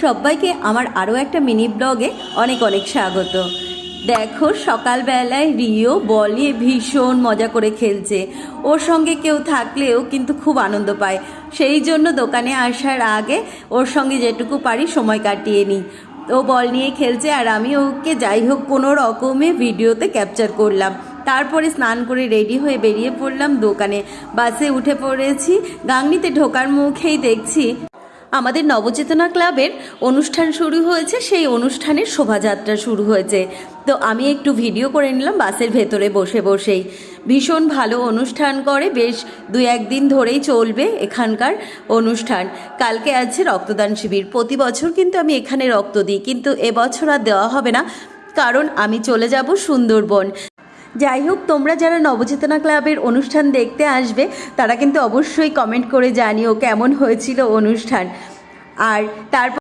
সবাইকে আমার আরও একটা মিনি ব্লগে অনেক অনেক স্বাগত। দেখো সকালবেলায় রিও বলে ভীষণ মজা করে খেলছে, ওর সঙ্গে কেউ থাকলেও কিন্তু খুব আনন্দ পায়। সেই জন্য দোকানে আসার আগে ওর সঙ্গে যেটুকু পারি সময় কাটিয়ে নিই। ও বল নিয়ে খেলছে আর আমি ওকে যাই হোক কোনো রকমে ভিডিওতে ক্যাপচার করলাম। তারপরে স্নান করে রেডি হয়ে বেরিয়ে পড়লাম দোকানে। বাসে উঠে পড়েছি, গাংনীতে ঢোকার মুখেই দেখছি আমাদের নবচেতনা ক্লাবের অনুষ্ঠান শুরু হয়েছে, সেই অনুষ্ঠানের শোভাযাত্রা শুরু হয়েছে। তো আমি একটু ভিডিও করে নিলাম বাসের ভেতরে বসে বসেই। ভীষণ ভালো অনুষ্ঠান করে, বেশ 2-1 দিন ধরেই চলবে এখানকার অনুষ্ঠান। কালকে আছে রক্তদান শিবির। প্রতি বছর কিন্তু আমি এখানে রক্ত দিই, কিন্তু এবছর আর দেওয়া হবে না, কারণ আমি চলে যাব সুন্দরবন। যাই হোক, তোমরা যারা নবচেতনা ক্লাবের অনুষ্ঠান দেখতে আসবে তারা কিন্তু অবশ্যই কমেন্ট করে জানিও কেমন হয়েছিল অনুষ্ঠান। আর তারপর